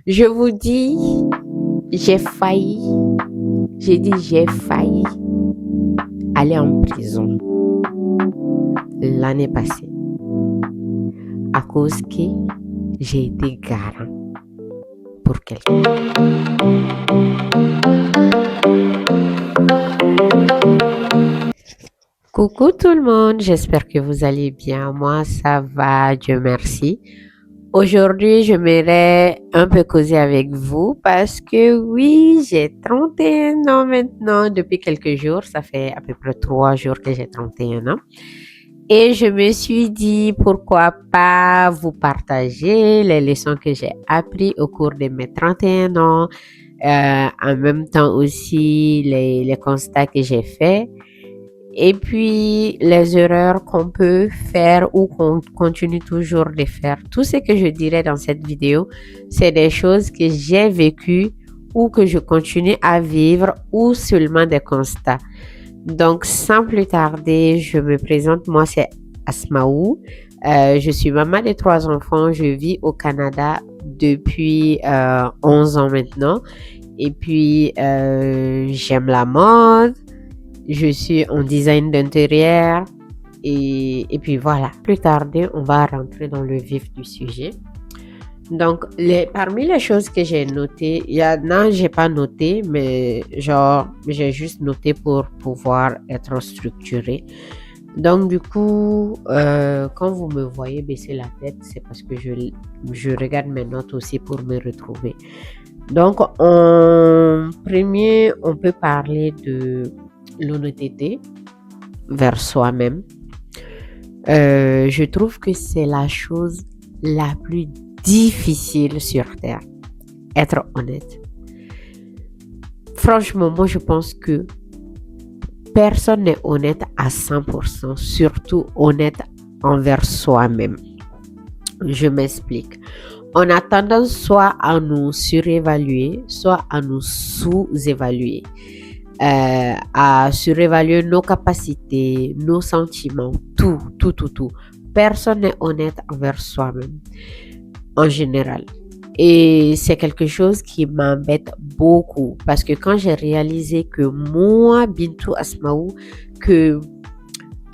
Je vous dis, j'ai failli, j'ai failli aller en prison l'année passée à cause que j'ai été garant pour quelqu'un. Coucou tout le monde, j'espère que vous allez bien. Moi, ça va, Dieu merci. Aujourd'hui, je m'aimerais un peu causer avec vous parce que oui, j'ai 31 ans maintenant depuis quelques jours. Ça fait à peu près 3 jours que j'ai 31 ans. Et je me suis dit, pourquoi pas vous partager les leçons que j'ai apprises au cours de mes 31 ans, en même temps aussi les constats que j'ai faits. Et puis, les erreurs qu'on peut faire ou qu'on continue toujours de faire. Tout ce que je dirais dans cette vidéo, c'est des choses que j'ai vécues ou que je continue à vivre ou seulement des constats. Donc, sans plus tarder, je me présente. Moi, c'est Asmaou. Je suis maman de 3 enfants. Je vis au Canada depuis 11 ans maintenant. Et puis, j'aime la mode. Je suis en design d'intérieur et puis voilà. Plus tarder, on va rentrer dans le vif du sujet. Donc, parmi les choses que j'ai notées, il y en a, j'ai pas noté, mais genre, j'ai juste noté pour pouvoir être structuré. Donc, du coup, quand vous me voyez baisser la tête, c'est parce que je regarde mes notes aussi pour me retrouver. Donc, en premier, on peut parler de l'honnêteté vers soi-même. Je trouve que c'est la chose la plus difficile sur Terre, être honnête. Franchement, moi je pense que personne n'est honnête à 100%, surtout honnête envers soi-même. Je m'explique. On a tendance soit à nous surévaluer, soit à nous sous-évaluer. À surévaluer nos capacités, nos sentiments, tout. Personne n'est honnête envers soi-même, en général. Et c'est quelque chose qui m'embête beaucoup parce que quand j'ai réalisé que moi, Bintou Asmaou, que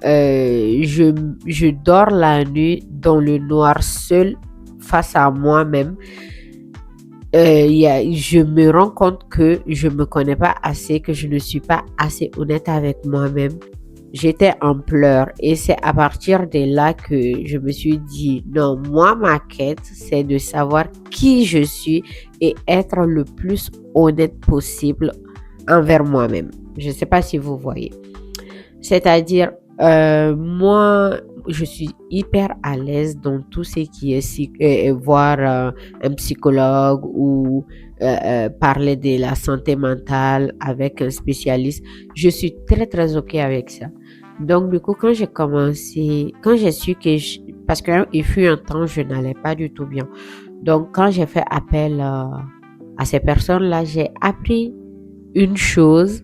je dors la nuit dans le noir seul face à moi-même, je me rends compte que je me connais pas assez, que je ne suis pas assez honnête avec moi-même. J'étais en pleurs et c'est à partir de là que je me suis dit non, moi ma quête c'est de savoir qui je suis et être le plus honnête possible envers moi-même. Je ne sais pas si vous voyez. C'est-à-dire moi je suis hyper à l'aise dans tout ce qui est voir un psychologue ou parler de la santé mentale avec un spécialiste. Je suis très ok avec ça. Donc du coup quand j'ai su que parce qu'il fut un temps je n'allais pas du tout bien. Donc quand j'ai fait appel à ces personnes-là, j'ai appris une chose,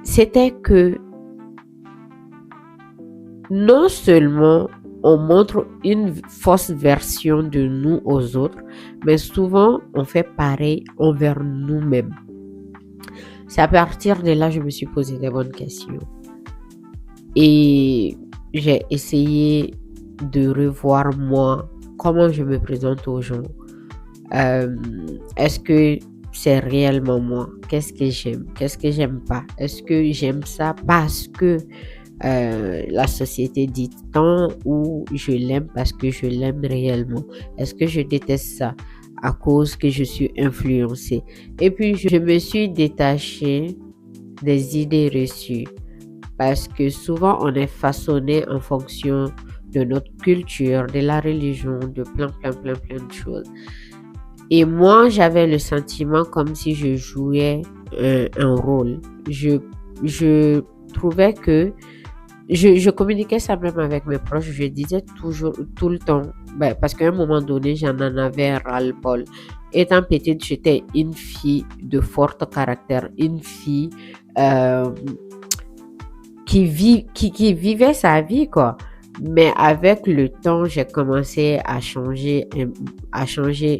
c'était que non seulement on montre une fausse version de nous aux autres, mais souvent on fait pareil envers nous-mêmes. C'est à partir de là que je me suis posé des bonnes questions. Et j'ai essayé de revoir moi, comment je me présente aux gens. Est-ce que c'est réellement moi? Qu'est-ce que j'aime? Qu'est-ce que j'aime pas? Est-ce que j'aime ça parce que la société dit tant ou je l'aime parce que je l'aime réellement? Est-ce que je déteste ça à cause que je suis influencée? Et puis je me suis détachée des idées reçues parce que souvent on est façonné en fonction de notre culture, de la religion, de plein de choses. Et moi j'avais le sentiment comme si je jouais un rôle. Je trouvais que je communiquais ça même avec mes proches, je disais toujours, tout le temps, parce qu'à un moment donné, j'en en avais ras-le-bol. Étant petite, j'étais une fille de fort caractère, une fille qui vivait sa vie, quoi. Mais avec le temps, j'ai commencé à changer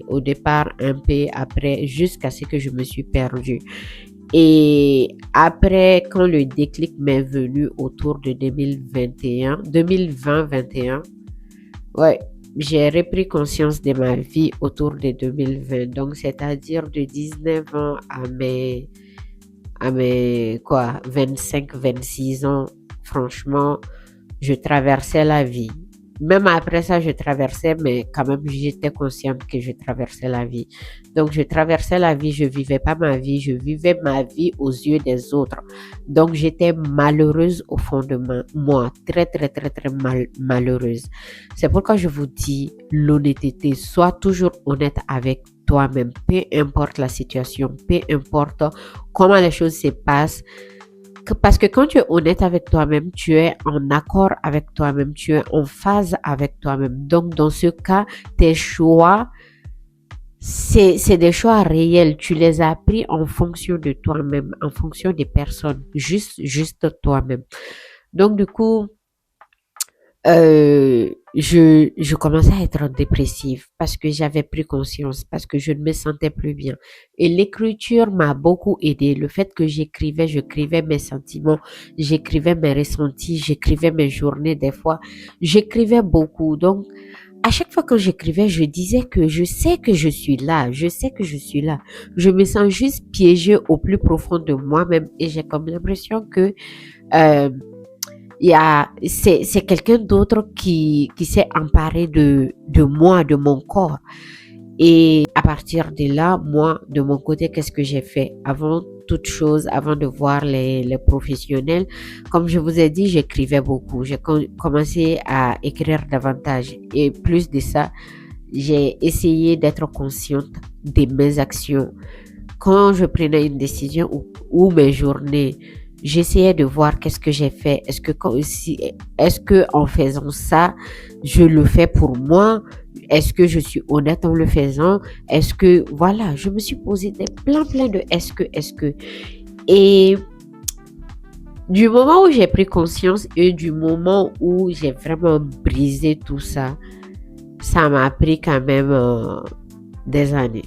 au départ un peu après, jusqu'à ce que je me suis perdue. Et après, quand le déclic m'est venu autour de 2021, 2020-21, ouais, j'ai repris conscience de ma vie autour de 2020. Donc, c'est-à-dire de 19 ans à mes quoi, 25-26 ans. Franchement, je traversais la vie. Même après ça, je traversais, mais quand même, j'étais consciente que je traversais la vie. Donc, je traversais la vie, je vivais pas ma vie, je vivais ma vie aux yeux des autres. Donc, j'étais malheureuse au fond de moi, très, très, très, très malheureuse. C'est pourquoi je vous dis l'honnêteté. Sois toujours honnête avec toi-même, peu importe la situation, peu importe comment les choses se passent. Parce que quand tu es honnête avec toi-même, tu es en accord avec toi-même, tu es en phase avec toi-même. Donc, dans ce cas, tes choix, c'est des choix réels. Tu les as pris en fonction de toi-même, en fonction des personnes, juste toi-même. Donc, du coup, je commençais à être dépressive parce que j'avais pris conscience, parce que je ne me sentais plus bien. Et l'écriture m'a beaucoup aidé. Le fait que j'écrivais mes sentiments, j'écrivais mes ressentis, j'écrivais mes journées des fois. J'écrivais beaucoup. Donc, à chaque fois que j'écrivais, je disais que je sais que je suis là, je sais que je suis là. Je me sens juste piégée au plus profond de moi-même et j'ai comme l'impression que euh, c'est quelqu'un d'autre qui s'est emparé de moi, de mon corps. Et à partir de là, moi, de mon côté, qu'est-ce que j'ai fait? Avant toute chose, avant de voir les professionnels, comme je vous ai dit, j'écrivais beaucoup. J'ai commencé à écrire davantage. Et plus de ça, j'ai essayé d'être consciente de mes actions. Quand je prenais une décision ou mes journées, j'essayais de voir qu'est-ce que j'ai fait. Est-ce que en faisant ça, je le fais pour moi? Est-ce que je suis honnête en le faisant? Est-ce que, voilà, je me suis posé plein de est-ce que. Et du moment où j'ai pris conscience et du moment où j'ai vraiment brisé tout ça, ça m'a pris quand même des années.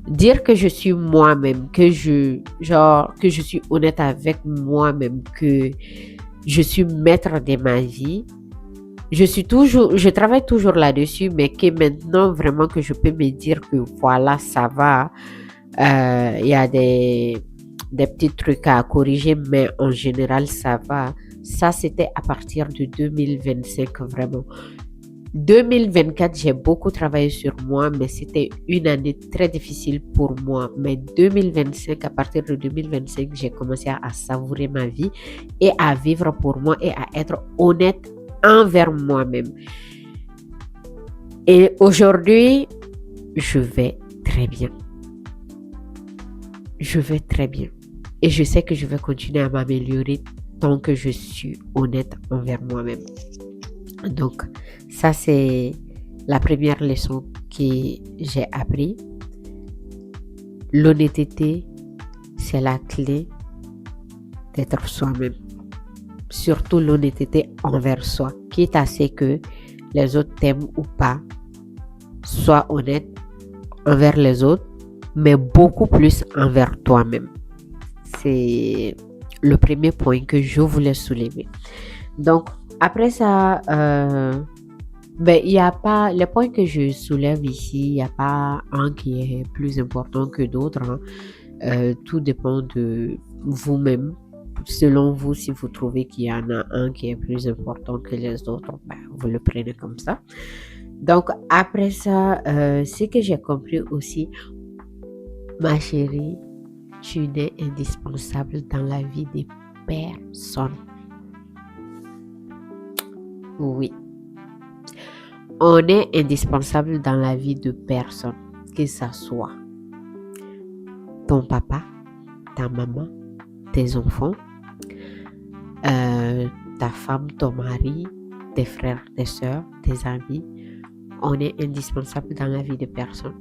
Dire que je suis moi-même, que je suis honnête avec moi-même, que je suis maître de ma vie. Je travaille toujours là-dessus, mais que maintenant vraiment que je peux me dire que voilà, ça va. Il y a des petits trucs à corriger, mais en général, ça va. Ça, c'était à partir de 2025, vraiment. 2024, j'ai beaucoup travaillé sur moi, mais c'était une année très difficile pour moi. Mais 2025, à partir de 2025, j'ai commencé à savourer ma vie et à vivre pour moi et à être honnête envers moi-même. Et aujourd'hui, je vais très bien. Je vais très bien. Et je sais que je vais continuer à m'améliorer tant que je suis honnête envers moi-même. Donc, ça, c'est la première leçon que j'ai appris. L'honnêteté, c'est la clé d'être soi-même. Surtout l'honnêteté envers soi. Quitte à ce que les autres t'aiment ou pas, sois honnête envers les autres, mais beaucoup plus envers toi-même. C'est le premier point que je voulais soulever. Donc, après ça, il n'y a pas, les points que je soulève ici, il n'y a pas un qui est plus important que d'autres. Hein. Tout dépend de vous-même. Selon vous, si vous trouvez qu'il y en a un qui est plus important que les autres, vous le prenez comme ça. Donc, après ça, ce que j'ai compris aussi, ma chérie, tu n'es indispensable dans la vie des personnes. Oui. On est indispensable dans la vie de personne, que ça soit ton papa, ta maman, tes enfants, ta femme, ton mari, tes frères, tes soeurs, tes amis. On est indispensable dans la vie de personne.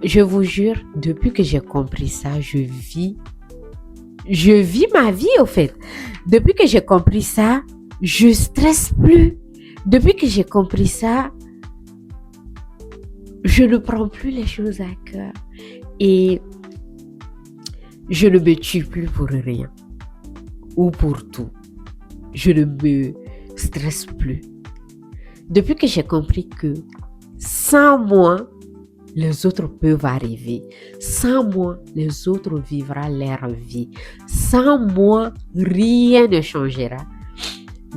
Je vous jure, depuis que j'ai compris ça, je vis ma vie au fait. Depuis que j'ai compris ça, je stresse plus. Depuis que j'ai compris ça, je ne prends plus les choses à cœur et je ne me tue plus pour rien ou pour tout. Je ne me stresse plus. Depuis que j'ai compris que sans moi, les autres peuvent arriver. Sans moi, les autres vivront leur vie. Sans moi, rien ne changera.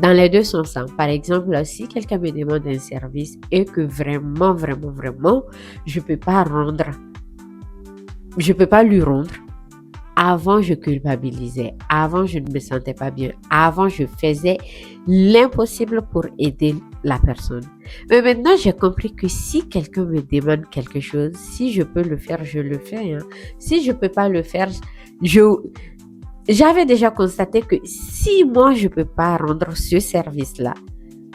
Dans les deux sens. Par exemple, si quelqu'un me demande un service et que vraiment, je peux pas lui rendre. Avant, je culpabilisais. Avant, je ne me sentais pas bien. Avant, je faisais l'impossible pour aider la personne. Mais maintenant, j'ai compris que si quelqu'un me demande quelque chose, si je peux le faire, je le fais. Si je ne peux pas le faire, j'avais déjà constaté que si moi, je ne peux pas rendre ce service-là,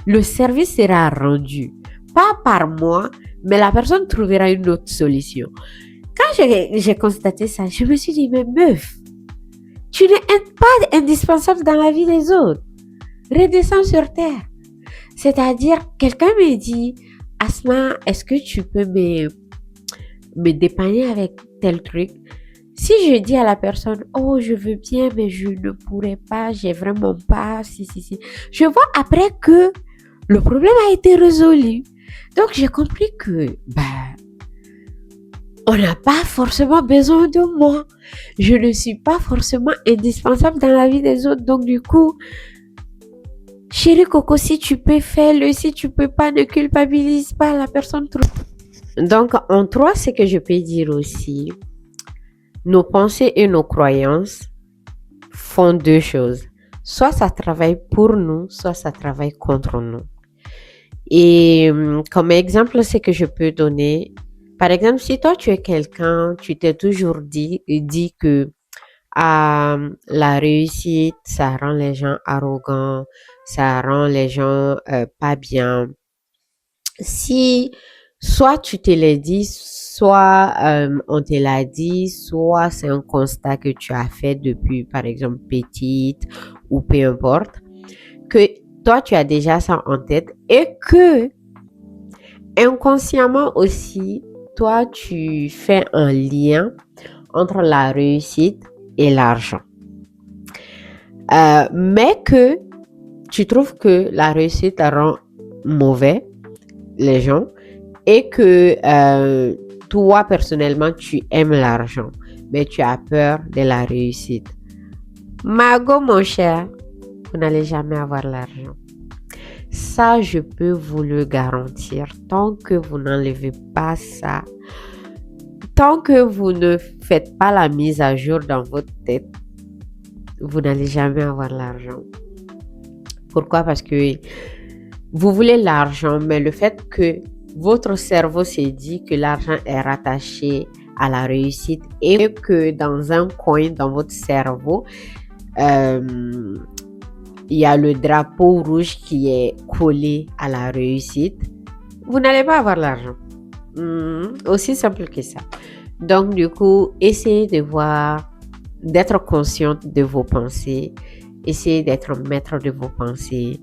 le service sera rendu. Pas par moi, mais la personne trouvera une autre solution. Quand j'ai constaté ça, je me suis dit, mais meuf, tu n'es pas indispensable dans la vie des autres. Redescends sur terre. C'est-à-dire, quelqu'un me dit, Asma, est-ce que tu peux me dépanner avec tel truc? Si je dis à la personne, oh, je veux bien, mais je ne pourrais pas, j'ai vraiment pas, si. Je vois après que le problème a été résolu. Donc, j'ai compris que, on n'a pas forcément besoin de moi. Je ne suis pas forcément indispensable dans la vie des autres. Donc, du coup, chérie Coco, si tu peux, fais-le. Si tu peux pas, ne culpabilise pas la personne trop. Donc, en 3, c'est que je peux dire aussi, nos pensées et nos croyances font 2 choses. Soit ça travaille pour nous, soit ça travaille contre nous. Et comme exemple, c'est que je peux donner, par exemple, si toi tu es quelqu'un, tu t'es toujours dit que la réussite, ça rend les gens arrogants, ça rend les gens pas bien. Si soit tu te l'as dit, soit on te l'a dit, soit c'est un constat que tu as fait depuis, par exemple, petite ou peu importe, que toi tu as déjà ça en tête et que inconsciemment aussi, toi tu fais un lien entre la réussite et l'argent. Mais que tu trouves que la réussite rend mauvais les gens et que toi personnellement tu aimes l'argent mais tu as peur de la réussite. Mago mon cher, vous n'allez jamais avoir l'argent. Ça, je peux vous le garantir. Tant que vous n'enlevez pas ça, tant que vous ne faites pas la mise à jour dans votre tête, vous n'allez jamais avoir l'argent. Pourquoi? Parce que vous voulez l'argent, mais le fait que votre cerveau s'est dit que l'argent est rattaché à la réussite et que dans un coin dans votre cerveau, il y a le drapeau rouge qui est collé à la réussite, vous n'allez pas avoir l'argent. Aussi simple que ça. Donc, du coup, essayez de voir, d'être consciente de vos pensées. Essayez d'être maître de vos pensées.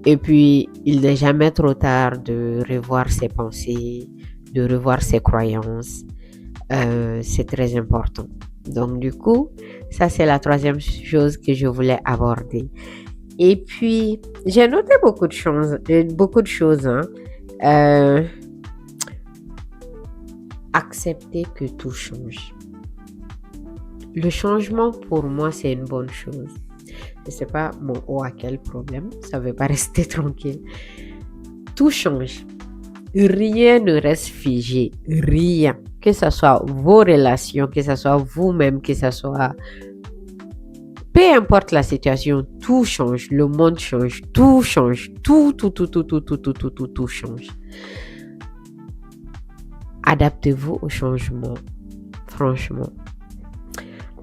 Et puis, il n'est jamais trop tard de revoir ses pensées, de revoir ses croyances. C'est très important. Donc, du coup, ça, c'est la 3e chose que je voulais aborder. Et puis, j'ai noté beaucoup de choses. Accepter que tout change. Le changement, pour moi, c'est une bonne chose. Je ne sais pas, à quel problème. Ça ne veut pas rester tranquille. Tout change. Rien ne reste figé. Rien. Que ce soit vos relations, que ce soit vous-même, que ce soit... Peu importe la situation, tout change. Le monde change. Tout change. Tout change. Adaptez-vous au changement. Franchement.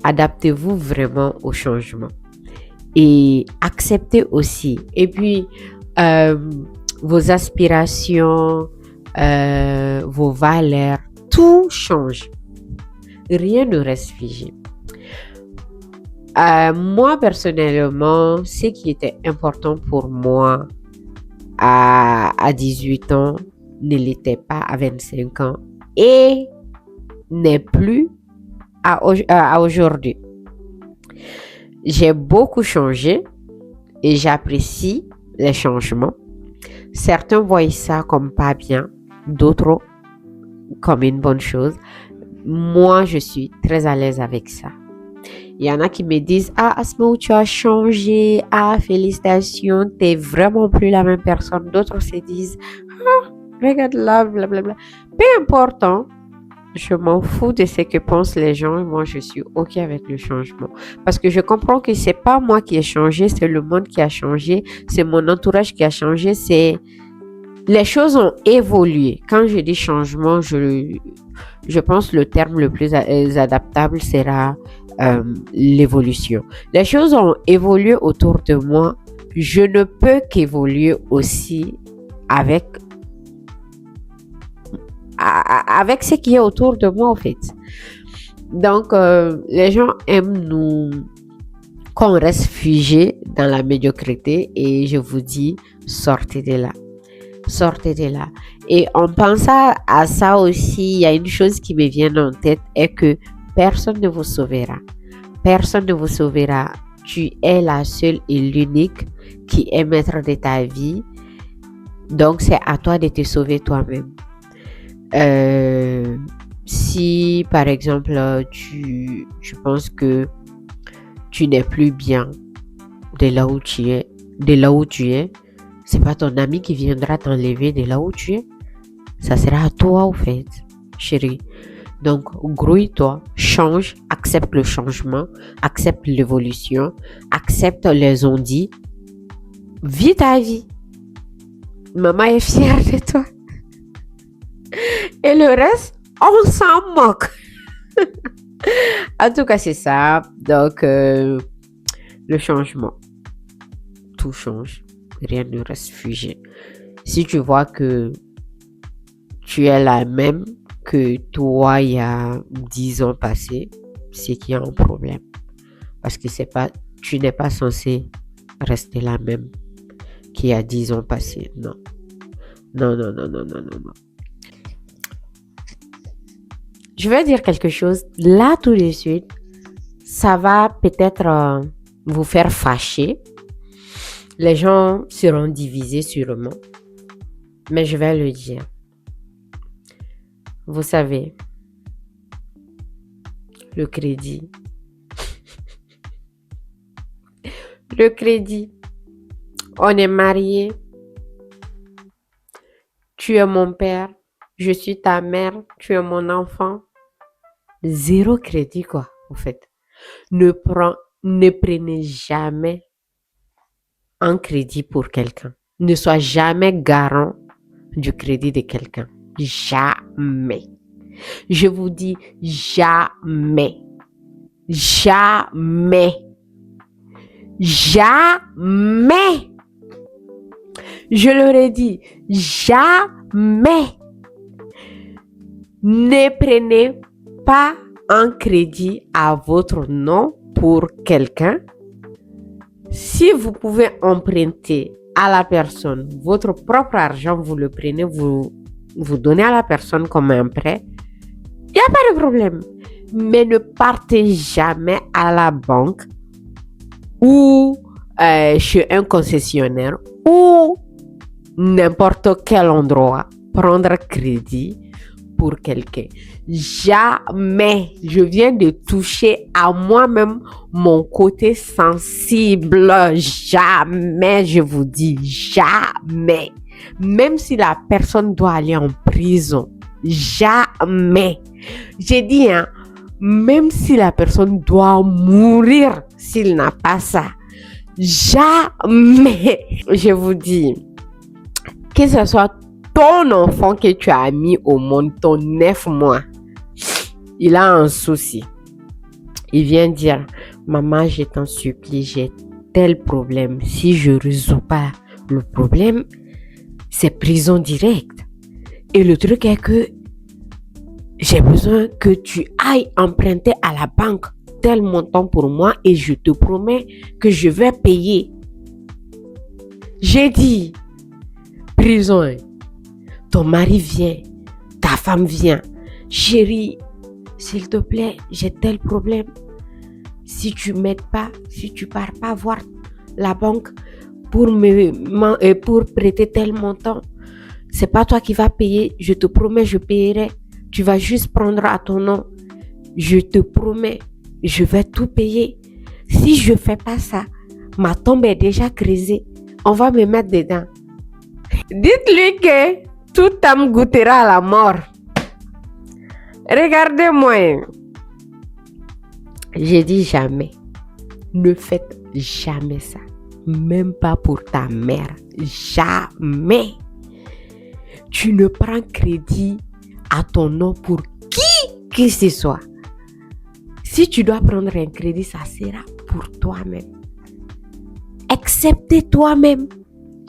Adaptez-vous vraiment au changement. Et acceptez aussi. Et puis, vos aspirations, vos valeurs, tout change. Rien ne reste figé. Moi, personnellement, ce qui était important pour moi à 18 ans ne l'était pas à 25 ans et n'est plus à aujourd'hui. J'ai beaucoup changé et j'apprécie les changements. Certains voient ça comme pas bien, d'autres comme une bonne chose. Moi, je suis très à l'aise avec ça. Il y en a qui me disent, ah, Asma, tu as changé, ah, félicitations, t'es vraiment plus la même personne. D'autres se disent, ah, regarde là, blablabla. Peu importe, hein, je m'en fous de ce que pensent les gens et moi, je suis OK avec le changement. Parce que je comprends que c'est pas moi qui ai changé, c'est le monde qui a changé, c'est mon entourage qui a changé, les choses ont évolué. Quand je dis changement, je pense que le terme le plus adaptable sera l'évolution. Les choses ont évolué autour de moi. Je ne peux qu'évoluer aussi avec ce qui est autour de moi, en fait. Donc, les gens aiment qu'on reste figé dans la médiocrité et je vous dis, sortez de là. Sortez de là. Et en pensant à ça aussi, il y a une chose qui me vient en tête, est que personne ne vous sauvera. Personne ne vous sauvera. Tu es la seule et l'unique qui est maître de ta vie. Donc, c'est à toi de te sauver toi-même. Si, par exemple, tu penses que tu n'es plus bien de là où tu es, c'est pas ton ami qui viendra t'enlever de là où tu es. Ça sera à toi, au fait, chérie. Donc, grouille-toi, change, accepte le changement, accepte l'évolution, accepte les on-dit. Vis ta vie. Maman est fière de toi. Et le reste, on s'en moque. En tout cas, c'est ça. Donc, le changement. Tout change. Rien ne reste figé. Si tu vois que tu es la même que toi il y a 10 ans passés, c'est qu'il y a un problème. Parce que tu n'es pas censé rester la même qu'il y a 10 ans passés. Non. Non. Je vais dire quelque chose là tout de suite. Ça va peut-être vous faire fâcher. Les gens seront divisés sûrement. Mais je vais le dire. Vous savez, le crédit. Le crédit. On est mariés. Tu es mon père. Je suis ta mère. Tu es mon enfant. Zéro crédit, quoi, en fait. Ne prenez jamais un crédit pour quelqu'un. Ne sois jamais garant du crédit de quelqu'un. Jamais. Je vous dis jamais. Jamais. Jamais. Je leur ai dit, jamais. Ne prenez pas un crédit à votre nom pour quelqu'un. Si vous pouvez emprunter à la personne votre propre argent, vous le prenez, vous donnez à la personne comme un prêt, il n'y a pas de problème. Mais ne partez jamais à la banque ou chez un concessionnaire ou n'importe quel endroit prendre crédit pour quelqu'un. Jamais. Je viens de toucher à moi-même mon côté sensible. Jamais, je vous dis, jamais. Même si la personne doit aller en prison. Jamais. J'ai dit, même si la personne doit mourir s'il n'a pas ça. Jamais. Je vous dis, que ce soit ton enfant que tu as mis au monde, ton 9 mois, il a un souci. Il vient dire, maman, je t'en supplie, j'ai tel problème. Si je ne résous pas le problème, c'est prison directe. Et le truc est que j'ai besoin que tu ailles emprunter à la banque tel montant pour moi et je te promets que je vais payer. J'ai dit, prison, ton mari vient, ta femme vient. Chérie, s'il te plaît, j'ai tel problème. Si tu m'aides pas, si tu pars pas voir la banque pour prêter tel montant, c'est pas toi qui vas payer. Je te promets, je payerai. Tu vas juste prendre à ton nom. Je te promets, je vais tout payer. Si je fais pas ça, ma tombe est déjà creusée. On va me mettre dedans. Dites-lui que toute âme goûtera à la mort. Regardez-moi. J'ai dit jamais. Ne faites jamais ça. Même pas pour ta mère. Jamais. Tu ne prends crédit à ton nom pour qui que ce soit. Si tu dois prendre un crédit, ça sera pour toi-même. Excepté toi-même.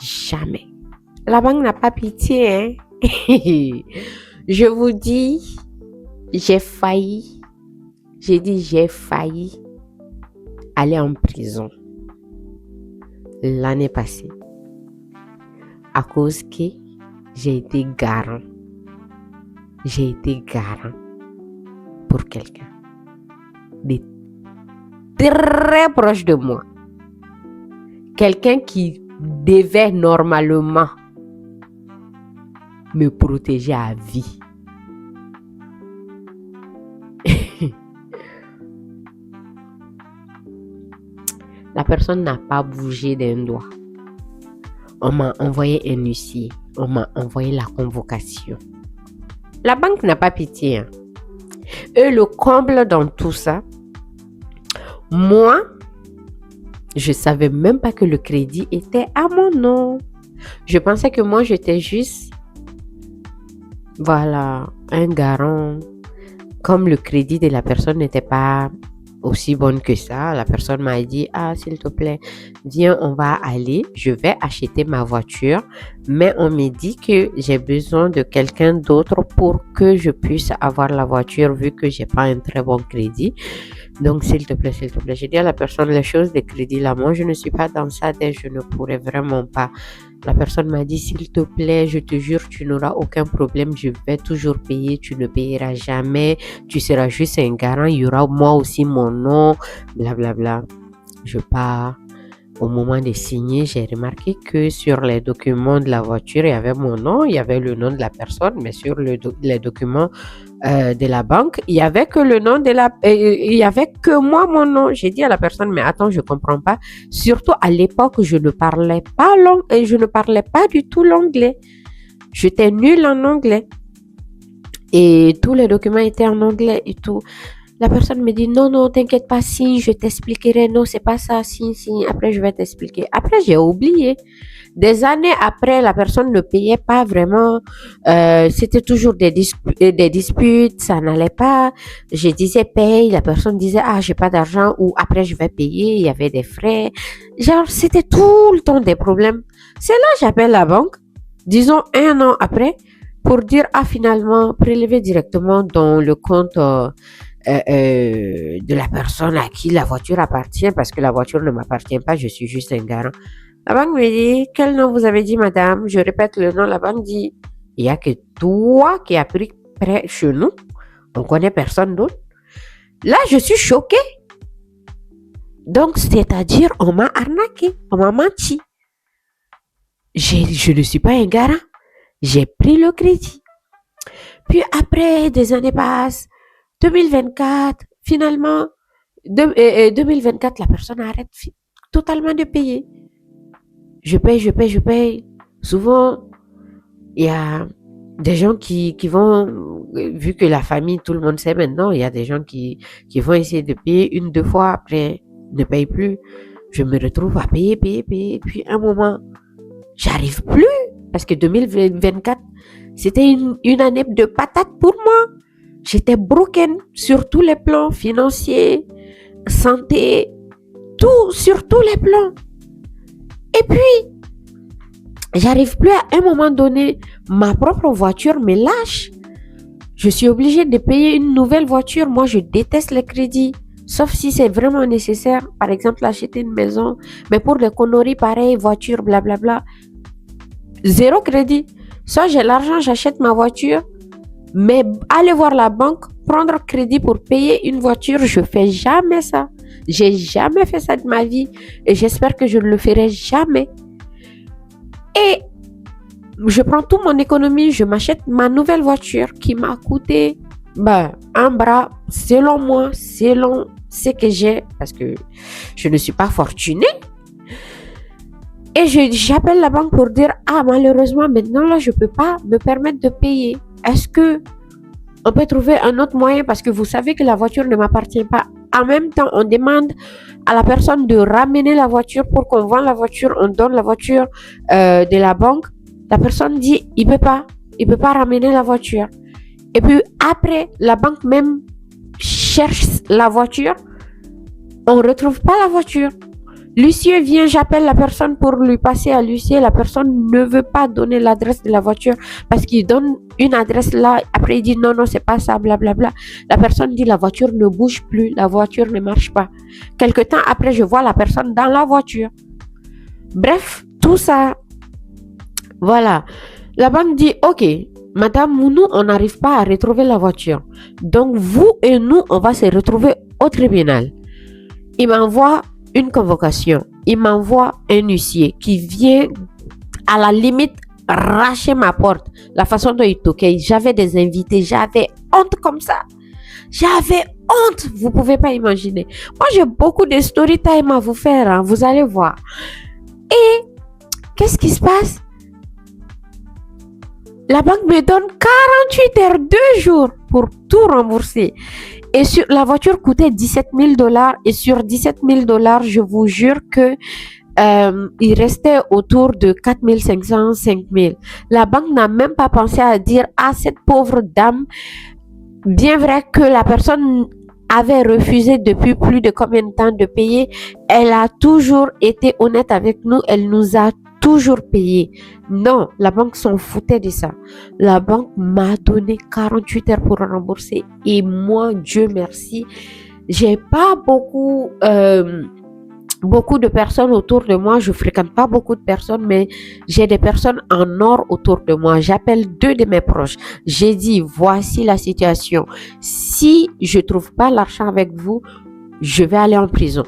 Jamais. La banque n'a pas pitié, hein. Je vous dis, j'ai failli aller en prison l'année passée à cause que j'ai été garant. J'ai été garant pour quelqu'un de très proche de moi. Quelqu'un qui devait normalement me protéger à vie. La personne n'a pas bougé d'un doigt. On m'a envoyé un huissier. On m'a envoyé la convocation. La banque n'a pas pitié. Hein. Eux, le comble dans tout ça, moi, je savais même pas que le crédit était à mon nom. Je pensais que moi, j'étais juste, voilà, un garant. Comme le crédit de la personne n'était pas aussi bonne que ça, la personne m'a dit, s'il te plaît, viens, on va aller, je vais acheter ma voiture, mais on me dit que j'ai besoin de quelqu'un d'autre pour que je puisse avoir la voiture vu que j'ai pas un très bon crédit. Donc, s'il te plaît, j'ai dit à la personne les choses de crédit là, moi je ne suis pas dans ça, je ne pourrais vraiment pas. La personne m'a dit, s'il te plaît, je te jure, tu n'auras aucun problème, je vais toujours payer, tu ne payeras jamais, tu seras juste un garant, il y aura moi aussi mon nom, blablabla. Je pars. Au moment de signer, j'ai remarqué que sur les documents de la voiture, il y avait mon nom, il y avait le nom de la personne, mais sur les documents de la banque, il y avait que le nom de il y avait que moi, mon nom. J'ai dit à la personne, mais attends, je comprends pas. Surtout à l'époque, je ne parlais pas du tout l'anglais. J'étais nulle en anglais. Et tous les documents étaient en anglais et tout. La personne me dit, non, t'inquiète pas, si, je t'expliquerai. Non, c'est pas ça, si, après je vais t'expliquer. Après, j'ai oublié. Des années après, la personne ne payait pas vraiment. C'était toujours des disputes, ça n'allait pas. Je disais paye, la personne disait, j'ai pas d'argent, ou après je vais payer, il y avait des frais. Genre, c'était tout le temps des problèmes. C'est là que j'appelle la banque, disons 1 an après, pour dire, finalement, prélever directement dans le compte de la personne à qui la voiture appartient, parce que la voiture ne m'appartient pas, je suis juste un garant. La banque me dit, quel nom vous avez dit, madame? Je répète le nom. La banque dit, il n'y a que toi qui as pris près chez nous. On ne connaît personne d'autre. Là, je suis choquée. Donc, c'est-à-dire, on m'a arnaqué, on m'a menti. Je ne suis pas un garant. J'ai pris le crédit. Puis après, des années passent. 2024, finalement, 2024, la personne arrête totalement de payer. Je paye. Souvent, il y a des gens qui vont, vu que la famille, tout le monde sait maintenant, il y a des gens qui vont essayer de payer 1-2 fois, après, ne payent plus. Je me retrouve à payer. Puis, à un moment, j'arrive plus. Parce que 2024, c'était une année de patate pour moi. J'étais broken sur tous les plans, financiers, santé, tout, sur tous les plans. Et puis, j'arrive plus à un moment donné, ma propre voiture me lâche. Je suis obligée de payer une nouvelle voiture. Moi, je déteste les crédits. Sauf si c'est vraiment nécessaire, par exemple, acheter une maison, mais pour des conneries pareilles, voiture, blablabla, zéro crédit. Soit j'ai l'argent, j'achète ma voiture, mais aller voir la banque, prendre crédit pour payer une voiture, je fais jamais ça. J'ai jamais fait ça de ma vie et j'espère que je ne le ferai jamais. Et je prends toute mon économie, je m'achète ma nouvelle voiture qui m'a coûté un bras, selon moi, selon ce que j'ai, parce que je ne suis pas fortunée. Et j'appelle la banque pour dire, malheureusement, maintenant, là, je ne peux pas me permettre de payer. Est-ce que on peut trouver un autre moyen parce que vous savez que la voiture ne m'appartient pas. En même temps, on demande à la personne de ramener la voiture pour qu'on vende la voiture, on donne la voiture de la banque. La personne dit, il peut pas ramener la voiture. Et puis après, la banque même cherche la voiture, on ne retrouve pas la voiture. L'huissier vient, j'appelle la personne pour lui passer à l'huissier. La personne ne veut pas donner l'adresse de la voiture parce qu'il donne une adresse là. Après, il dit non, c'est pas ça, blablabla. La personne dit la voiture ne bouge plus, la voiture ne marche pas. Quelque temps après, je vois la personne dans la voiture. Bref, tout ça. Voilà. La banque dit, ok, madame, nous, on n'arrive pas à retrouver la voiture. Donc, vous et nous, on va se retrouver au tribunal. Il m'envoie une convocation. Il m'envoie un huissier qui vient à la limite racher ma porte. La façon dont il toquait. J'avais des invités. J'avais honte comme ça. J'avais honte. Vous pouvez pas imaginer. Moi, j'ai beaucoup de story time à vous faire. Hein, vous allez voir. Et qu'est-ce qui se passe? La banque me donne 48 heures, 2 jours pour tout rembourser. Et la voiture coûtait $17,000 et sur $17,000, je vous jure que il restait autour de 4 500, 5 000. La banque n'a même pas pensé à dire cette pauvre dame, bien vrai que la personne avait refusé depuis plus de combien de temps de payer, elle a toujours été honnête avec nous, elle nous a toujours payé. Non, la banque s'en foutait de ça. La banque m'a donné 48 heures pour rembourser et moi, Dieu merci, j'ai pas beaucoup de personnes autour de moi. Je fréquente pas beaucoup de personnes, mais j'ai des personnes en or autour de moi. J'appelle 2 de mes proches. J'ai dit, voici la situation. Si je trouve pas l'argent avec vous, je vais aller en prison.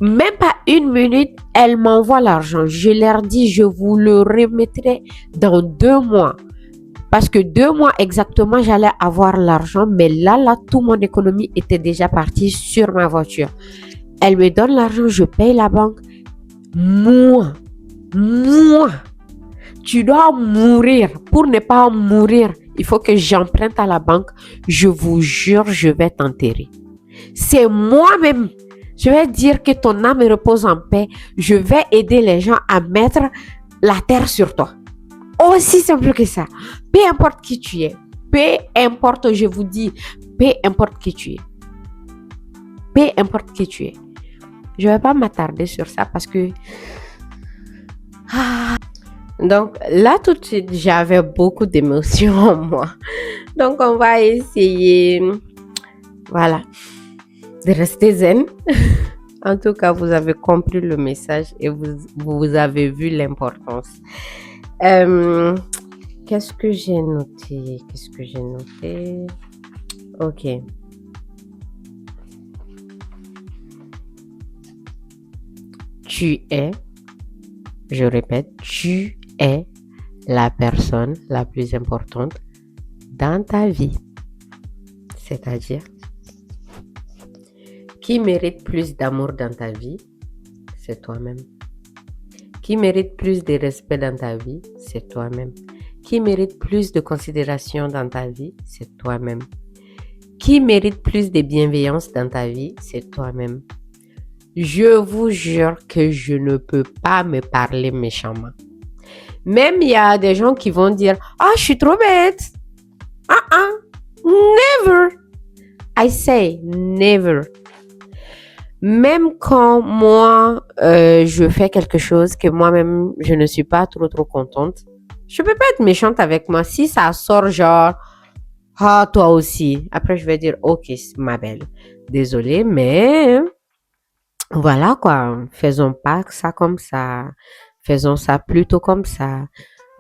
Même pas 1 minute, elle m'envoie l'argent. Je leur dis, je vous le remettrai dans 2 mois. Parce que 2 mois exactement, j'allais avoir l'argent. Mais là, toute mon économie était déjà partie sur ma voiture. Elle me donne l'argent, je paye la banque. Moi, tu dois mourir. Pour ne pas mourir, il faut que j'emprunte à la banque. Je vous jure, je vais t'enterrer. C'est moi-même. Je vais dire que ton âme repose en paix. Je vais aider les gens à mettre la terre sur toi. Aussi simple que ça. Peu importe qui tu es. Peu importe, je vous dis, peu importe qui tu es. Peu importe qui tu es. Je ne vais pas m'attarder sur ça parce que... Donc là, tout de suite, j'avais beaucoup d'émotions en moi. Donc, on va essayer... Voilà. De rester zen. En tout cas, vous avez compris le message et vous avez vu l'importance. Qu'est-ce que j'ai noté? Ok. Tu es, je répète, tu es la personne la plus importante dans ta vie. C'est-à-dire, qui mérite plus d'amour dans ta vie, c'est toi-même. Qui mérite plus de respect dans ta vie, c'est toi-même. Qui mérite plus de considération dans ta vie, c'est toi-même. Qui mérite plus de bienveillance dans ta vie, c'est toi-même. Je vous jure que je ne peux pas me parler méchamment. Même il y a des gens qui vont dire « je suis trop bête ». Never. I say never. Même quand moi, je fais quelque chose que moi-même, je ne suis pas trop contente, je peux pas être méchante avec moi. Si ça sort genre, toi aussi. Après, je vais dire, ok, ma belle. Désolée, mais voilà quoi. Faisons pas ça comme ça. Faisons ça plutôt comme ça.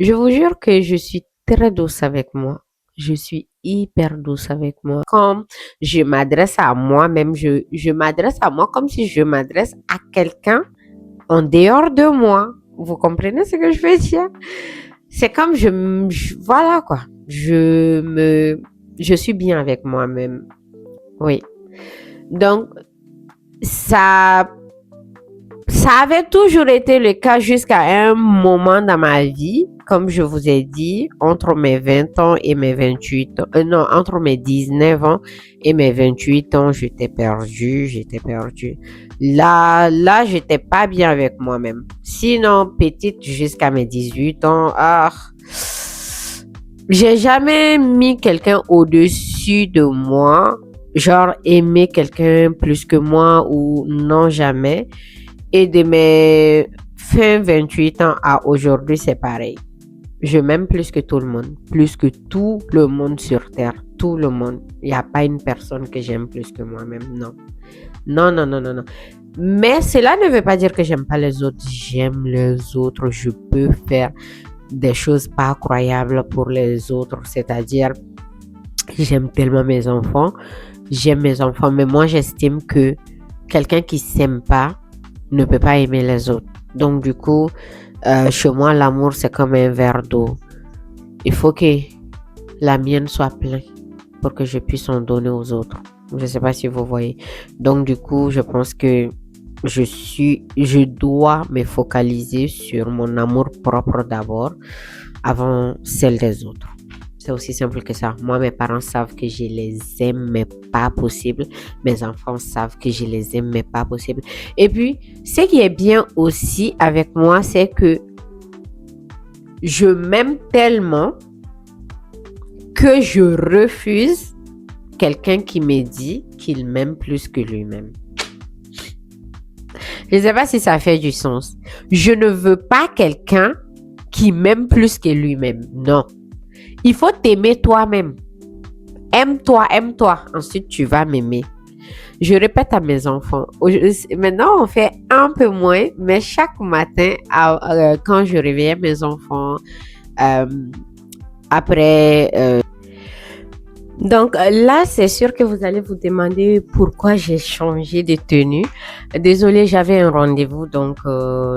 Je vous jure que je suis très douce avec moi. Je suis hyper douce avec moi. Quand je m'adresse à moi-même, je m'adresse à moi comme si je m'adresse à quelqu'un en dehors de moi. Vous comprenez ce que je veux dire? C'est comme voilà quoi. Je suis bien avec moi-même. Oui. Donc, ça, ça avait toujours été le cas jusqu'à un moment dans ma vie, comme je vous ai dit, entre mes 20 ans et mes 28 ans. Non, entre mes 19 ans et mes 28 ans, j'étais perdue. Là, j'étais pas bien avec moi-même. Sinon, petite jusqu'à mes 18 ans, j'ai jamais mis quelqu'un au-dessus de moi, genre aimer quelqu'un plus que moi ou non, jamais. Et de mes fin 28 ans à aujourd'hui, c'est pareil. Je m'aime plus que tout le monde, plus que tout le monde sur Terre, tout le monde. Il n'y a pas une personne que j'aime plus que moi-même, non. Non, non, non, non, non. Mais cela ne veut pas dire que j'aime pas les autres. J'aime les autres. Je peux faire des choses pas croyables pour les autres. C'est-à-dire, j'aime tellement mes enfants. J'aime mes enfants. Mais moi, j'estime que quelqu'un qui s'aime pas ne peut pas aimer les autres. Donc, du coup, chez moi, l'amour, c'est comme un verre d'eau. Il faut que la mienne soit pleine pour que je puisse en donner aux autres. Je ne sais pas si vous voyez. Donc, du coup, je pense que je dois me focaliser sur mon amour propre d'abord avant celle des autres. C'est aussi simple que ça. Moi, mes parents savent que je les aime, mais pas possible. Mes enfants savent que je les aime, mais pas possible. Et puis, ce qui est bien aussi avec moi, c'est que je m'aime tellement que je refuse quelqu'un qui me dit qu'il m'aime plus que lui-même. Je ne sais pas si ça fait du sens. Je ne veux pas quelqu'un qui m'aime plus que lui-même. Non. Il faut t'aimer toi-même. Aime-toi, aime-toi. Ensuite, tu vas m'aimer. Je répète à mes enfants. Maintenant, on fait un peu moins, mais chaque matin, quand je réveillais mes enfants, après... Donc là, c'est sûr que vous allez vous demander pourquoi j'ai changé de tenue. Désolée, j'avais un rendez-vous, donc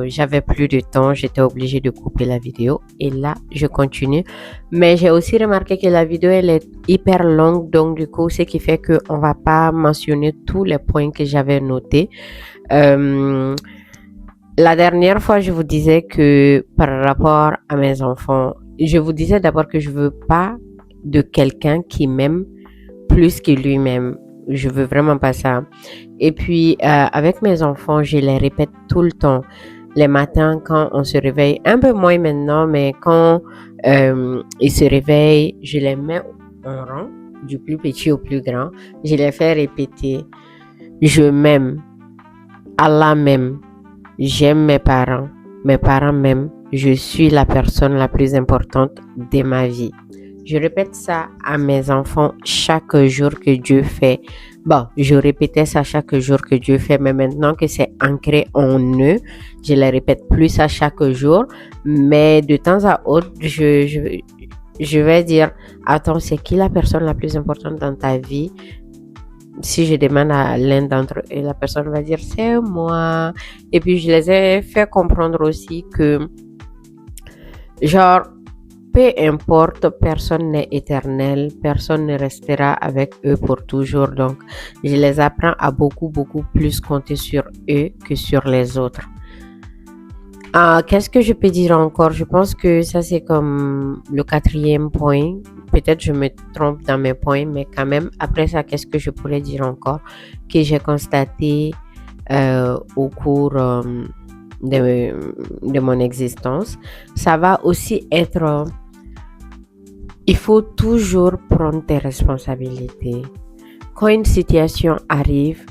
j'avais plus de temps. J'étais obligée de couper la vidéo. Et là, je continue. Mais j'ai aussi remarqué que la vidéo, elle est hyper longue. Donc du coup, ce qui fait qu'on va pas mentionner tous les points que j'avais notés. La dernière fois, je vous disais que par rapport à mes enfants, je vous disais d'abord que je veux pas de quelqu'un qui m'aime plus que lui-même. Je veux vraiment pas ça. Et puis, avec mes enfants, je les répète tout le temps. Les matins, quand on se réveille, un peu moins maintenant, mais quand ils se réveillent, je les mets en rang, du plus petit au plus grand. Je les fais répéter. Je m'aime. Allah m'aime. J'aime mes parents. Mes parents m'aiment. Je suis la personne la plus importante de ma vie. Je répète ça à mes enfants chaque jour que Dieu fait. Bon, je répétais ça chaque jour que Dieu fait, mais maintenant que c'est ancré en eux, je les répète plus à chaque jour. Mais de temps à autre, je vais dire, attends, c'est qui la personne la plus importante dans ta vie? Si je demande à l'un d'entre eux, la personne va dire, c'est moi. Et puis, je les ai fait comprendre aussi que, genre, peu importe, personne n'est éternel, personne ne restera avec eux pour toujours. Donc, je les apprends à beaucoup plus compter sur eux que sur les autres. Qu'est-ce que je peux dire encore? Je pense que ça, c'est comme le 4e point. Peut-être je me trompe dans mes points, mais quand même, après ça, qu'est-ce que je pourrais dire encore que j'ai constaté au cours de mon existence? Ça va aussi être... il faut toujours prendre tes responsabilités. Quand une situation arrive,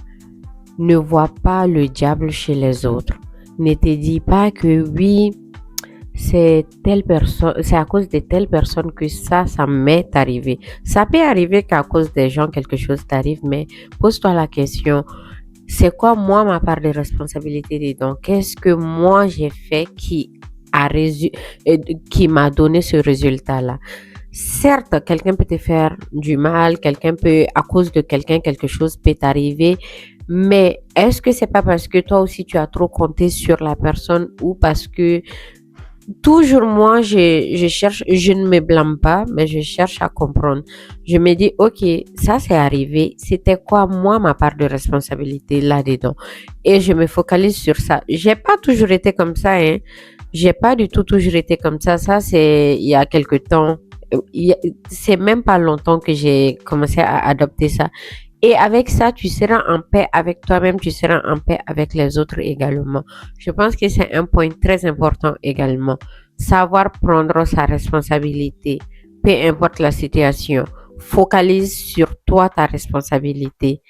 ne vois pas le diable chez les autres. Ne te dis pas que oui, c'est telle personne, c'est à cause de telle personne que ça m'est arrivé. Ça peut arriver qu'à cause des gens, quelque chose t'arrive, mais pose-toi la question, c'est quoi moi ma part de responsabilité dedans? Qu'est-ce que moi j'ai fait a résu- qui m'a donné ce résultat-là? Certes, quelqu'un peut te faire du mal, quelqu'un peut, à cause de quelqu'un, quelque chose peut t'arriver, mais est-ce que c'est pas parce que toi aussi tu as trop compté sur la personne ou parce que toujours moi, je cherche, je ne me blâme pas, mais je cherche à comprendre. Je me dis, ok, ça c'est arrivé, c'était quoi moi ma part de responsabilité là-dedans? Et je me focalise sur ça. J'ai pas toujours été comme ça, hein. J'ai pas du tout toujours été comme ça. Ça c'est il y a quelque temps. C'est même pas longtemps que j'ai commencé à adopter ça. Et avec ça, tu seras en paix avec toi-même, tu seras en paix avec les autres également. Je pense que c'est un point très important également. Savoir prendre sa responsabilité, peu importe la situation. Focalise sur toi, ta responsabilité.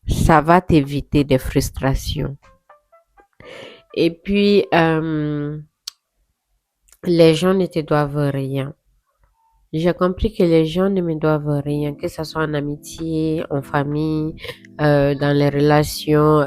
Ça va t'éviter des frustrations. Et puis, les gens ne te doivent rien. J'ai compris que les gens ne me doivent rien, que ce soit en amitié, en famille, dans les relations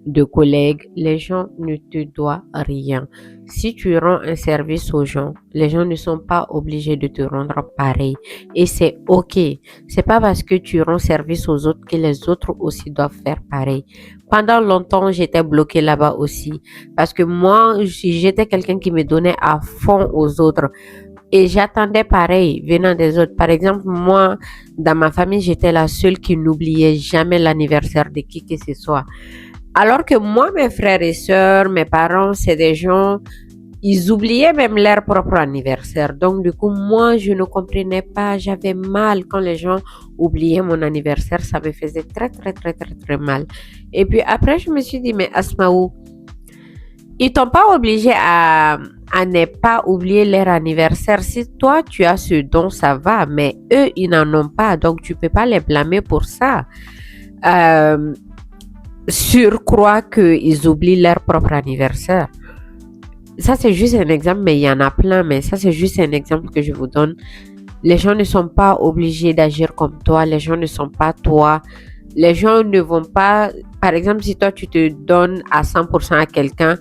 de collègues. Les gens ne te doivent rien. Si tu rends un service aux gens, les gens ne sont pas obligés de te rendre pareil. Et c'est OK. C'est pas parce que tu rends service aux autres que les autres aussi doivent faire pareil. Pendant longtemps, j'étais bloquée là-bas aussi. Parce que moi, j'étais quelqu'un qui me donnait à fond aux autres. Et j'attendais pareil venant des autres. Par exemple, moi, dans ma famille, j'étais la seule qui n'oubliait jamais l'anniversaire de qui que ce soit. Alors que moi, mes frères et sœurs, mes parents, c'est des gens, ils oubliaient même leur propre anniversaire. Donc, du coup, moi, je ne comprenais pas. J'avais mal quand les gens oubliaient mon anniversaire. Ça me faisait très, très, très, très, très mal. Et puis après, je me suis dit, mais Asmaou, ils t'ont pas obligé à ne pas oublier leur anniversaire. Si toi, tu as ce don, ça va, mais eux, ils n'en ont pas. Donc, tu peux pas les blâmer pour ça. Euh, Surcroît qu'ils oublient leur propre anniversaire. Ça, c'est juste un exemple, mais il y en a plein. Mais ça, c'est juste un exemple que je vous donne. Les gens ne sont pas obligés d'agir comme toi. Les gens ne sont pas toi. Les gens ne vont pas... Par exemple, si toi, tu te donnes à 100% à quelqu'un,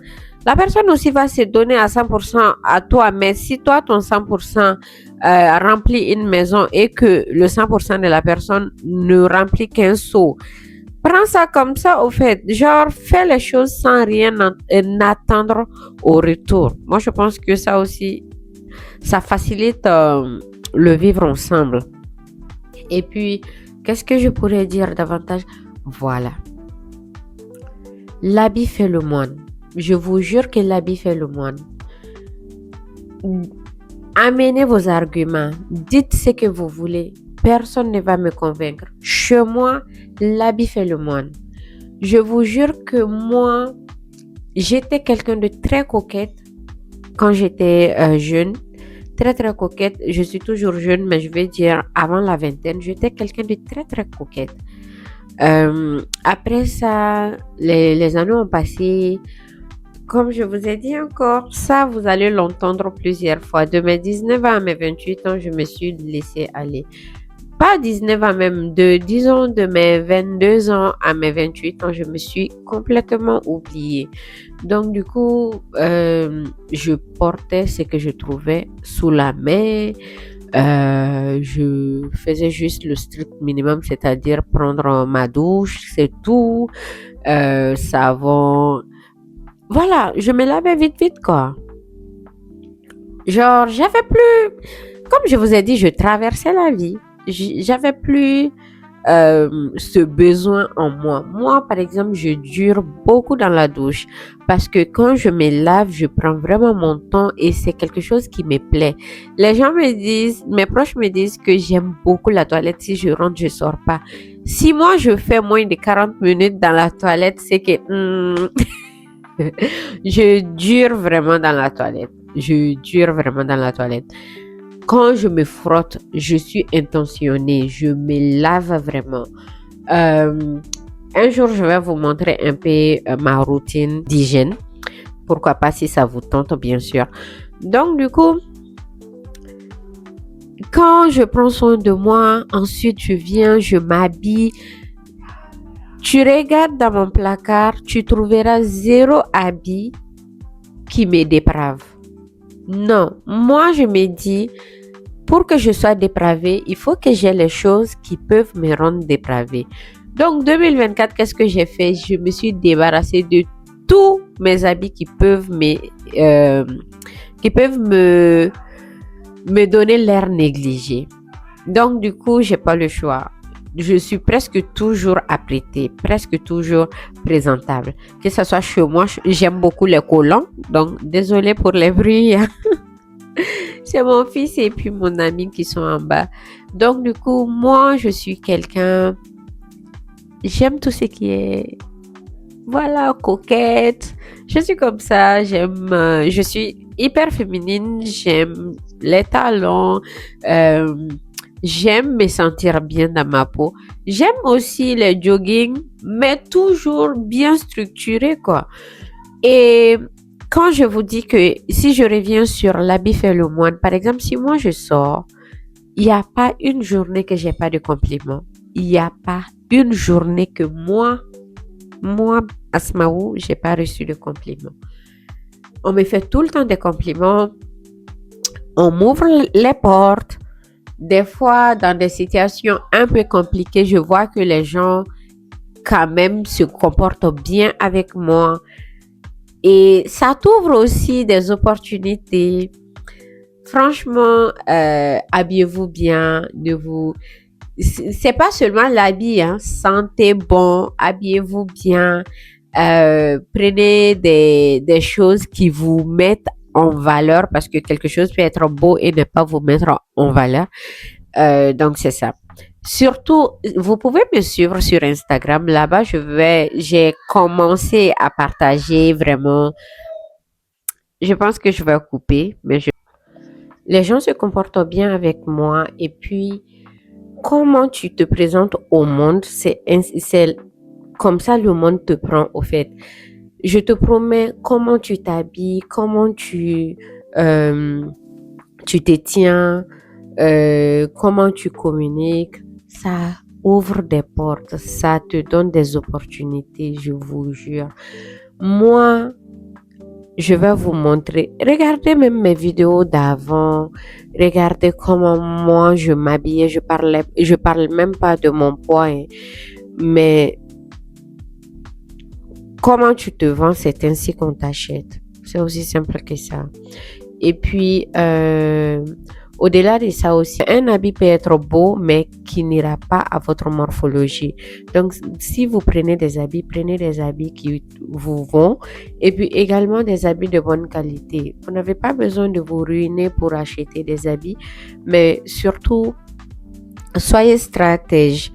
la personne aussi va se donner à 100% à toi. Mais si toi, ton 100% remplit une maison et que le 100% de la personne ne remplit qu'un seau, prends ça comme ça, au fait. Genre, fais les choses sans rien attendre au retour. Moi, je pense que ça aussi, ça facilite le vivre ensemble. Et puis, qu'est-ce que je pourrais dire davantage? Voilà. L'habit fait le moine. Je vous jure que l'habit fait le moine. Amenez vos arguments. Dites ce que vous voulez. Personne ne va me convaincre. Chez moi, l'habit fait le moine. Je vous jure que moi, j'étais quelqu'un de très coquette quand j'étais jeune. Très, très coquette. Je suis toujours jeune, mais je vais dire avant la vingtaine, j'étais quelqu'un de très, très coquette. Après ça, les années ont passé. Comme je vous ai dit encore, ça, vous allez l'entendre plusieurs fois. De mes 19 ans à mes 28 ans, je me suis laissée aller. Pas 19 ans même, disons de mes 22 ans à mes 28 ans, je me suis complètement oubliée. Donc du coup, je portais ce que je trouvais sous la main. Je faisais juste le strict minimum, c'est-à-dire prendre ma douche, c'est tout. Savon. Voilà, je me lavais vite, vite, quoi. Genre, j'avais plus, comme je vous ai dit, je traversais la vie. J'avais plus ce besoin en moi. Moi, par exemple, je dure beaucoup dans la douche parce que quand je me lave, je prends vraiment mon temps et c'est quelque chose qui me plaît. Les gens me disent, mes proches me disent que j'aime beaucoup la toilette. Si je rentre, je sors pas. Si moi, je fais moins de 40 minutes dans la toilette, c'est que je dure vraiment dans la toilette. Je dure vraiment dans la toilette. Quand je me frotte, je suis intentionnée. Je me lave vraiment. Un jour, je vais vous montrer un peu ma routine d'hygiène. Pourquoi pas si ça vous tente, bien sûr. Donc, du coup, quand je prends soin de moi, ensuite je viens, je m'habille. Tu regardes dans mon placard, tu trouveras 0 habit qui me déprave. Non, moi je me dis, pour que je sois dépravée, il faut que j'ai les choses qui peuvent me rendre dépravée. Donc 2024, qu'est-ce que j'ai fait? Je me suis débarrassée de tous mes habits qui peuvent me donner l'air négligé. Donc du coup, j'ai pas le choix. Je suis presque toujours apprêtée, presque toujours présentable. Que ce soit chez moi, j'aime beaucoup les collants. Donc, désolée pour les bruits. C'est mon fils et puis mon ami qui sont en bas. Donc, du coup, moi, je suis quelqu'un... J'aime tout ce qui est... Voilà, coquette. Je suis comme ça. Je suis hyper féminine. J'aime les talons. J'aime me sentir bien dans ma peau. J'aime aussi le jogging, mais toujours bien structuré, quoi. Et quand je vous dis que si je reviens sur l'habit fait le moine, par exemple, si moi je sors, il n'y a pas une journée que j'ai pas de compliments. Il n'y a pas une journée que moi, Asmaou, j'ai pas reçu de compliments. On me fait tout le temps des compliments. On m'ouvre les portes. Des fois, dans des situations un peu compliquées, je vois que les gens, quand même, se comportent bien avec moi. Et ça t'ouvre aussi des opportunités. Franchement, habillez-vous bien. C'est pas seulement l'habit, hein. Sentez bon, habillez-vous bien. Prenez des choses qui vous mettent en valeur parce que quelque chose peut être beau et ne pas vous mettre en valeur. Donc, c'est ça. Surtout, vous pouvez me suivre sur Instagram. Là-bas, j'ai commencé à partager vraiment. Je pense que je vais couper, mais les gens se comportent bien avec moi. Et puis, comment tu te présentes au monde, c'est comme ça le monde te prend au fait. Je te promets, comment tu t'habilles, comment tu te tiens, comment tu communiques, ça ouvre des portes, ça te donne des opportunités, je vous jure. Moi, je vais vous montrer. Regardez même mes vidéos d'avant. Regardez comment moi je m'habillais. Je parle même pas de mon poids, hein. Mais comment tu te vends, c'est ainsi qu'on t'achète. C'est aussi simple que ça. Et puis, au-delà de ça aussi, un habit peut être beau, mais qui n'ira pas à votre morphologie. Donc, si vous prenez des habits qui vous vont. Et puis également des habits de bonne qualité. Vous n'avez pas besoin de vous ruiner pour acheter des habits, mais surtout, soyez stratège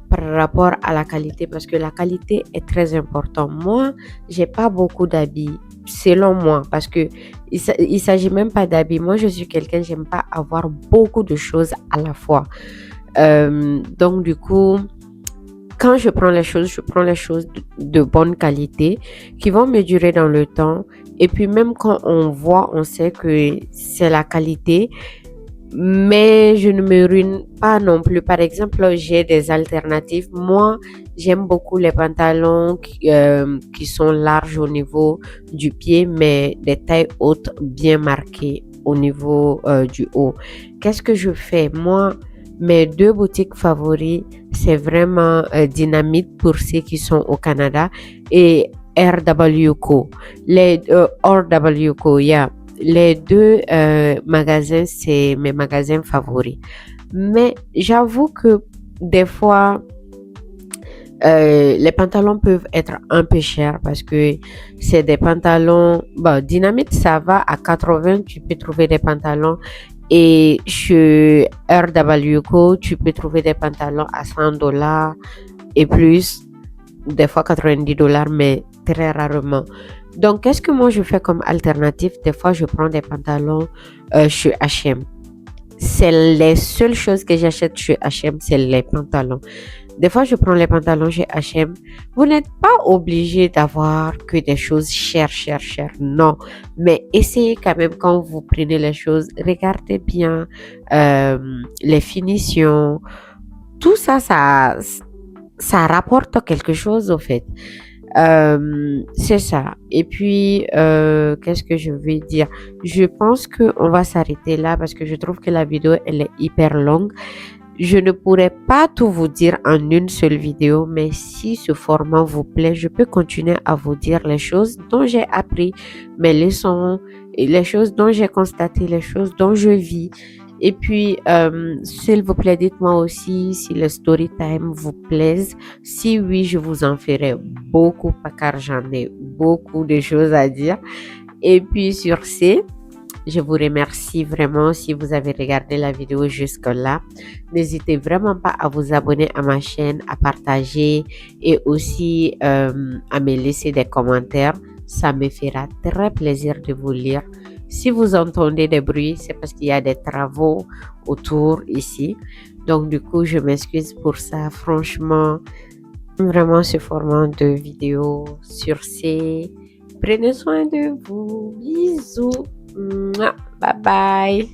par rapport à la qualité parce que la qualité est très importante. Moi, j'ai pas beaucoup d'habits selon moi parce que il s'agit même pas d'habits. Moi, je suis quelqu'un, j'aime pas avoir beaucoup de choses à la fois. Donc du coup, quand je prends les choses de bonne qualité qui vont me durer dans le temps. Et puis même quand on voit, on sait que c'est la qualité. Mais je ne me ruine pas non plus. Par exemple, j'ai des alternatives. Moi, j'aime beaucoup les pantalons qui sont larges au niveau du pied, mais des tailles hautes bien marquées au niveau du haut. Qu'est-ce que je fais? Moi, mes 2 boutiques favoris, c'est vraiment Dynamite pour ceux qui sont au Canada et RWCO. Les RWCO, yeah. Les 2 magasins, c'est mes magasins favoris. Mais j'avoue que des fois, les pantalons peuvent être un peu chers parce que c'est des pantalons... Bon, Dynamite, ça va à 80, tu peux trouver des pantalons. Et chez RWCO, tu peux trouver des pantalons à $100 et plus, des fois $90, mais très rarement. Donc, qu'est-ce que moi je fais comme alternative? Des fois, je prends des pantalons chez H&M. C'est les seules choses que j'achète chez H&M, c'est les pantalons. Des fois, je prends les pantalons chez H&M. Vous n'êtes pas obligé d'avoir que des choses chères, chères, chères. Non. Mais essayez quand même quand vous prenez les choses, regardez bien les finitions. Tout ça, ça rapporte quelque chose au fait. C'est ça. Et puis, qu'est-ce que je vais dire? Je pense qu'on va s'arrêter là parce que je trouve que la vidéo, elle est hyper longue. Je ne pourrais pas tout vous dire en une seule vidéo, mais si ce format vous plaît, je peux continuer à vous dire les choses dont j'ai appris, mes leçons, et les choses dont j'ai constaté, les choses dont je vis. Et puis, s'il vous plaît, dites-moi aussi si le story time vous plaise. Si oui, je vous en ferai beaucoup, car j'en ai beaucoup de choses à dire. Et puis, sur ce, je vous remercie vraiment si vous avez regardé la vidéo jusque-là. N'hésitez vraiment pas à vous abonner à ma chaîne, à partager et aussi à me laisser des commentaires. Ça me fera très plaisir de vous lire. Si vous entendez des bruits, c'est parce qu'il y a des travaux autour ici. Donc du coup, je m'excuse pour ça. Franchement, vraiment ce format de vidéo. Sur ce, prenez soin de vous. Bisous. Bye bye.